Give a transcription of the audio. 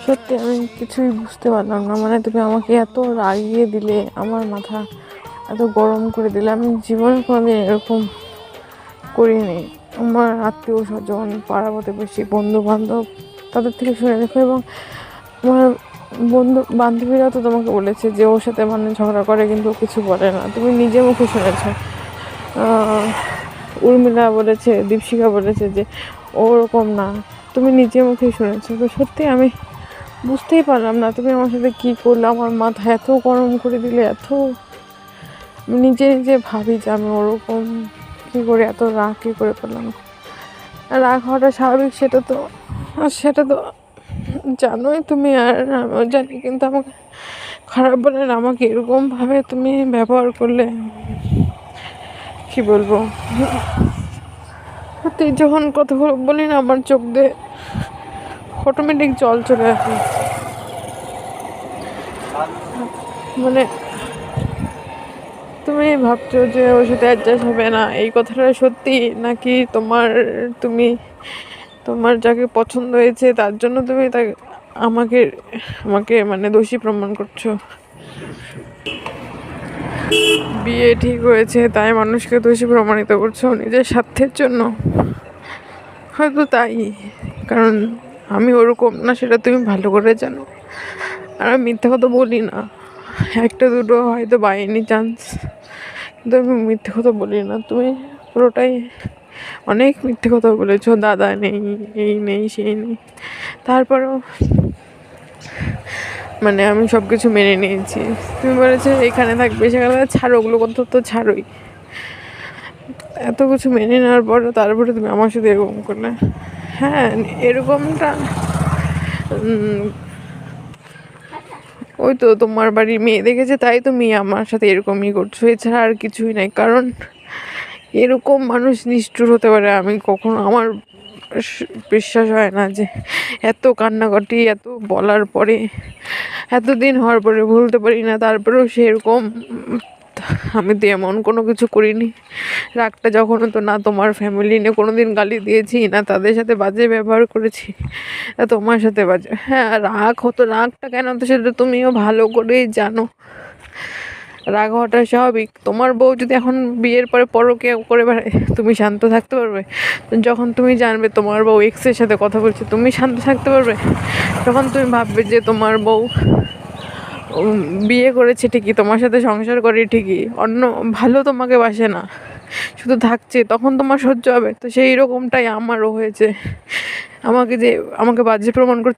সত্যি আমি কিছুই বুঝতে পারলাম না, মানে তুমি আমাকে এত রাগিয়ে দিলে, আমার মাথা এত গরম করে দিলে। আমি জীবনে কোনোদিন এরকম করিনি। আমার আত্মীয় স্বজন, পাড়া প্রতিবেশী, বন্ধু বান্ধব, তাদের থেকে শুনে দেখো, এবং আমার বন্ধু বান্ধবীরা তো তোমাকে বলেছে যে ওর সাথে মানে ঝগড়া করে কিন্তু ও কিছু বলে না। তুমি নিজে মুখে শুনেছ, উর্মিলা বলেছে, দীপশিকা বলেছে যে ওরকম না। তুমি নিজে মুখে শুনেছো। তো সত্যি আমি বুঝতেই পারলাম না তুমি আমার সাথে কী করলে, আমার মাথা এত গরম করে দিলে। নিজে নিজে ভাবি যে আমি ওরকম কী করে এত রাগ কী করে পেলাম। রাগ হওয়াটা স্বাভাবিক, সেটা তো জানোই তুমি, আর আমিও জানি। কিন্তু আমাকে খারাপ বলে না, আমাকে এরকমভাবে তুমি ব্যবহার করলে কি বলবো। সত্যি যখন কথাগুলো বলি না, আমার চোখ দিয়ে অটোমেটিক জল চলে আসে। মানে তুমি ভাবছো যে ওর সাথে অ্যাডজাস্ট হবে না, এই কথাটা সত্যি নাকি তুমি তোমার যাকে পছন্দ হয়েছে তার জন্য তুমি তাকে আমাকে আমাকে মানে দোষী প্রমাণ করছো? বিয়ে ঠিক হয়েছে তাই মানুষকে দোষী প্রমাণিত করছো নিজের স্বার্থের জন্য? হয়তো তাই, কারণ আমি ওরকম না সেটা তুমি ভালো করে জানো। আর আমি মিথ্যা কথা বলি না, একটা দুটো হয়তো বাই এনি চান্স, কিন্তু আমি মিথ্যে কথা বলি না। তুমি পুরোটাই অনেক মিথ্যে কথা বলেছো, দাদা নেই, এই নেই, সেই নেই। তারপরেও মানে আমি সব কিছু মেনে নিয়েছি। তুমি বলেছো এখানে থাকবে, সেখানে ছাড়ো, ওগুলো কথা তো ছাড়োই। এত কিছু মেনে নেওয়ার পরে তারপরে তুমি আমার সাথে এরকম করলে। হ্যাঁ, এরকমটা ওই তো তোমার বাড়ির মেয়ে দেখেছে তাই তুমি আমার সাথে এরকমই করছো, এছাড়া আর কিছুই নাই। কারণ এরকম মানুষ নিষ্ঠুর হতে পারে আমি কখনো, আমার বিশ্বাস হয় না যে এত কান্নাকাটি, এত বলার পরে, এতদিন হওয়ার পরে ভুলতে পারি না, তারপরেও সে এরকম। আমি তো এমন কোনো কিছু করিনি। রাগটা যখন তো না তোমার ফ্যামিলি নিয়ে কোনো দিন গালি দিয়েছি, না তাদের সাথে বাজে ব্যবহার করেছি, না তোমার সাথে বাজে। হ্যাঁ, রাগ হতো, রাগটা কেন তো সেটা তুমিও ভালো করেই জানো। রাগ হওয়াটা স্বাভাবিক। তোমার বউ যদি এখন বিয়ের পরে পরকীয়া করে বেড়ায়, তুমি শান্ত থাকতে পারবে? যখন তুমি জানবে তোমার বউ এক্সের সাথে কথা বলছে, তুমি শান্ত থাকতে পারবে? তখন তুমি ভাববে যে তোমার বউ বিয়ে করেছে ঠিকই, তোমার সাথে সংসার করে ঠিকই, অন্য ভালো তোমাকে বাসে না, শুধু থাকছে, তখন তোমার সহ্য হবে? তো সেই রকমটাই আমারও হয়েছে। আমাকে বাজে প্রমাণ করতে